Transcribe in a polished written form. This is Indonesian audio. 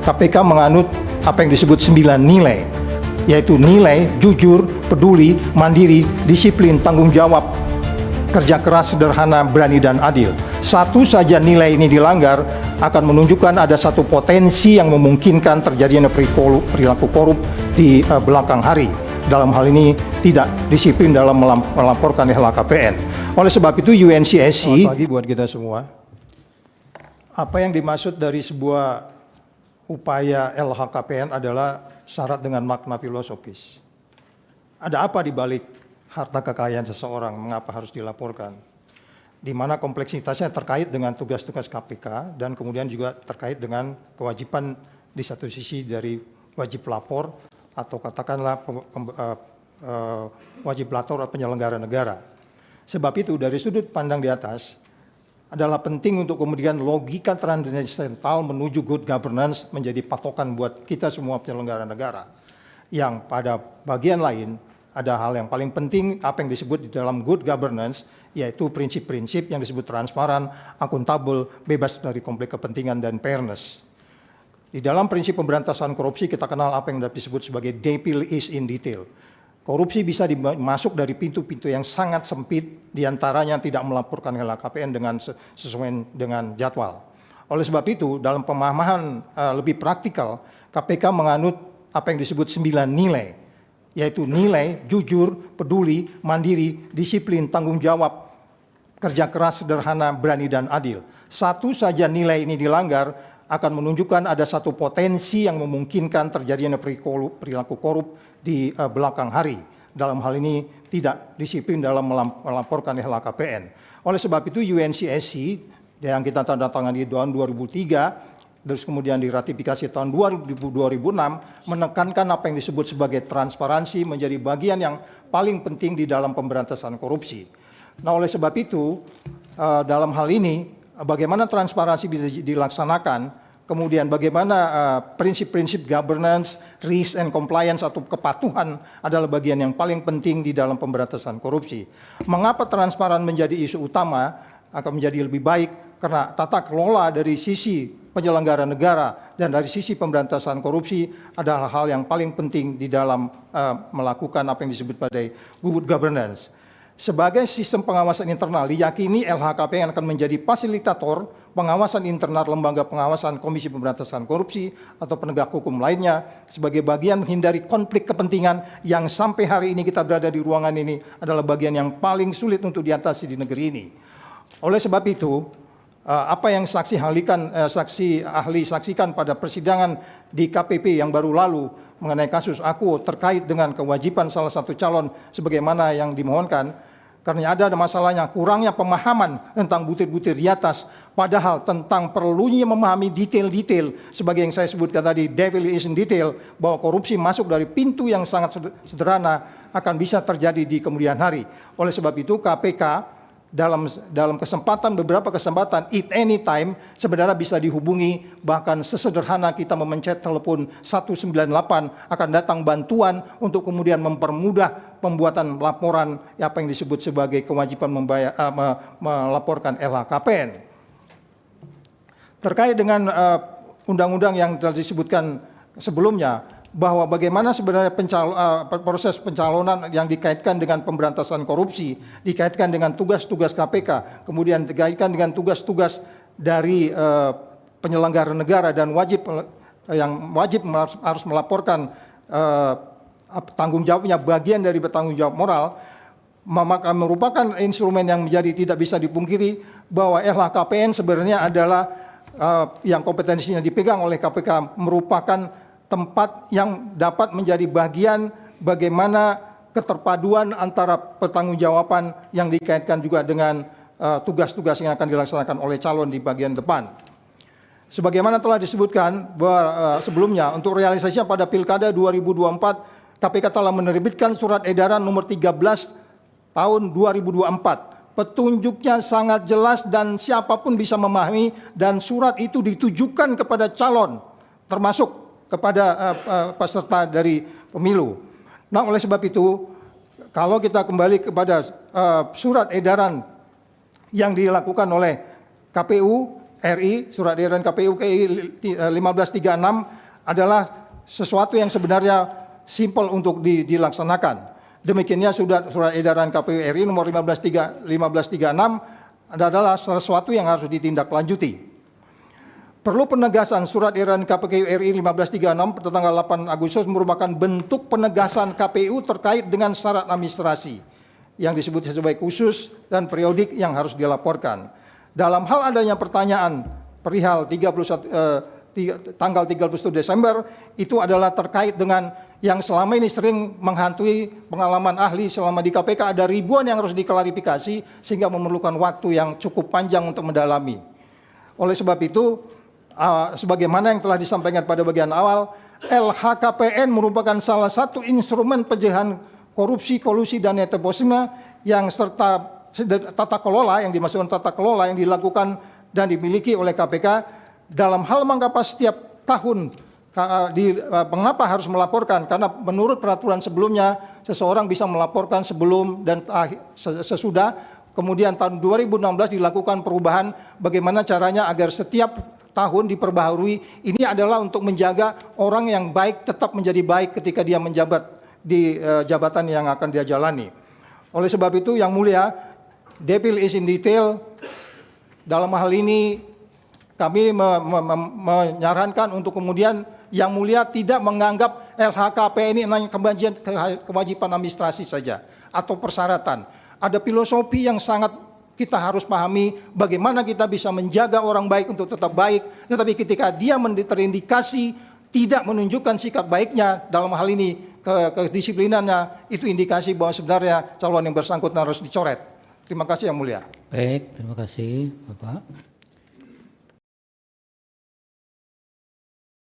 KPK menganut apa yang disebut 9 nilai, yaitu nilai jujur, peduli, mandiri, disiplin, tanggung jawab, kerja keras, sederhana, berani, dan adil. Satu saja nilai ini dilanggar akan menunjukkan ada satu potensi yang memungkinkan terjadinya perilaku korup di belakang hari. Dalam hal ini tidak disiplin dalam melaporkan LHKPN. Oleh sebab itu UNCSC, selamat pagi buat kita semua. Apa yang dimaksud dari sebuah upaya LHKPN adalah syarat dengan makna filosofis. Ada apa di balik harta kekayaan seseorang, mengapa harus dilaporkan? Di mana kompleksitasnya terkait dengan tugas-tugas KPK dan kemudian juga terkait dengan kewajiban di satu sisi dari wajib lapor atau katakanlah wajib lapor penyelenggara negara. Sebab itu dari sudut pandang di atas adalah penting untuk kemudian logika transendental menuju good governance menjadi patokan buat kita semua penyelenggara negara. Yang pada bagian lain ada hal yang paling penting apa yang disebut di dalam good governance, yaitu prinsip-prinsip yang disebut transparan, akuntabel, bebas dari konflik kepentingan, dan fairness. Di dalam prinsip pemberantasan korupsi kita kenal apa yang disebut sebagai devil is in detail. Korupsi bisa masuk dari pintu-pintu yang sangat sempit, diantaranya tidak melaporkan LHKPN dengan sesuai dengan jadwal. Oleh sebab itu, dalam pemahaman lebih praktikal, KPK menganut apa yang disebut 9 nilai, yaitu nilai jujur, peduli, mandiri, disiplin, tanggung jawab, kerja keras, sederhana, berani, dan adil. Satu saja nilai ini dilanggar akan menunjukkan ada satu potensi yang memungkinkan terjadinya perilaku korup di belakang hari. Dalam hal ini tidak disiplin dalam melaporkan LHKPN. Oleh sebab itu UNCSC yang kita tanda tangani tahun 2003, terus kemudian diratifikasi tahun 2006, menekankan apa yang disebut sebagai transparansi menjadi bagian yang paling penting di dalam pemberantasan korupsi. Nah, oleh sebab itu dalam hal ini bagaimana transparansi bisa dilaksanakan, kemudian bagaimana prinsip-prinsip governance, risk and compliance atau kepatuhan adalah bagian yang paling penting di dalam pemberantasan korupsi. Mengapa transparan menjadi isu utama akan menjadi lebih baik? Karena tata kelola dari sisi penyelenggara negara dan dari sisi pemberantasan korupsi adalah hal yang paling penting di dalam melakukan apa yang disebut sebagai good governance. Sebagai sistem pengawasan internal, diyakini LHKPN akan menjadi fasilitator pengawasan internal lembaga pengawasan Komisi Pemberantasan Korupsi atau penegak hukum lainnya sebagai bagian menghindari konflik kepentingan yang sampai hari ini kita berada di ruangan ini adalah bagian yang paling sulit untuk diatasi di negeri ini. Oleh sebab itu, apa yang saksi ahli saksikan pada persidangan di KPP yang baru lalu mengenai kasus Akuo terkait dengan kewajiban salah satu calon sebagaimana yang dimohonkan, karena ada masalahnya kurangnya pemahaman tentang butir-butir di atas, padahal tentang perlunya memahami detail-detail sebagai yang saya sebutkan tadi, devil is in detail, bahwa korupsi masuk dari pintu yang sangat sederhana akan bisa terjadi di kemudian hari. Oleh sebab itu KPK dalam beberapa kesempatan at any time sebenarnya bisa dihubungi, bahkan sesederhana kita memencet telepon 198 akan datang bantuan untuk kemudian mempermudah pembuatan laporan apa yang disebut sebagai kewajiban melaporkan LHKPN. Terkait dengan undang-undang yang telah disebutkan sebelumnya, bahwa bagaimana sebenarnya proses pencalonan yang dikaitkan dengan pemberantasan korupsi, dikaitkan dengan tugas-tugas KPK, kemudian dikaitkan dengan tugas-tugas dari penyelenggara negara dan wajib harus melaporkan tanggung jawabnya, bagian dari bertanggung jawab moral, maka merupakan instrumen yang menjadi tidak bisa dipungkiri bahwa LHKPN sebenarnya adalah yang kompetensinya dipegang oleh KPK merupakan tempat yang dapat menjadi bagian bagaimana keterpaduan antara pertanggungjawaban yang dikaitkan juga dengan tugas-tugas yang akan dilaksanakan oleh calon di bagian depan. Sebagaimana telah disebutkan bahwa sebelumnya untuk realisasinya pada Pilkada 2024, KPK telah menerbitkan surat edaran nomor 13 tahun 2024. Petunjuknya sangat jelas dan siapapun bisa memahami, dan surat itu ditujukan kepada calon, termasuk kepada peserta dari pemilu. Nah, oleh sebab itu, kalau kita kembali kepada surat edaran yang dilakukan oleh KPU, RI, surat edaran KPU KI 1536 adalah sesuatu yang sebenarnya simpel untuk dilaksanakan. Demikiannya surat edaran KPU RI nomor 1536 adalah sesuatu yang harus ditindaklanjuti. Perlu penegasan surat edaran KPU RI 1536 tanggal 8 Agustus merupakan bentuk penegasan KPU terkait dengan syarat administrasi yang disebut sebagai khusus dan periodik yang harus dilaporkan. Dalam hal adanya pertanyaan perihal tanggal 31 Desember itu adalah terkait dengan yang selama ini sering menghantui pengalaman ahli selama di KPK, ada ribuan yang harus diklarifikasi sehingga memerlukan waktu yang cukup panjang untuk mendalami. Oleh sebab itu, sebagaimana yang telah disampaikan pada bagian awal, LHKPN merupakan salah satu instrumen pencegahan korupsi, kolusi, dan nepotisme yang serta tata kelola yang dimaksudkan tata kelola yang dilakukan dan dimiliki oleh KPK dalam hal mengapa setiap tahun mengapa harus melaporkan, karena menurut peraturan sebelumnya seseorang bisa melaporkan sebelum dan sesudah. Kemudian tahun 2016 dilakukan perubahan bagaimana caranya agar setiap tahun diperbaharui. Ini adalah untuk menjaga orang yang baik tetap menjadi baik ketika dia menjabat di jabatan yang akan dia jalani. Oleh sebab itu yang mulia, devil is in detail. Dalam hal ini kami menyarankan untuk kemudian yang mulia tidak menganggap LHKPN ini hanya kewajiban administrasi saja atau persyaratan. Ada filosofi yang sangat kita harus pahami bagaimana kita bisa menjaga orang baik untuk tetap baik, tetapi ketika dia terindikasi tidak menunjukkan sikap baiknya dalam hal ini kedisiplinannya, itu indikasi bahwa sebenarnya calon yang bersangkutan harus dicoret. Terima kasih yang mulia. Baik, terima kasih Bapak.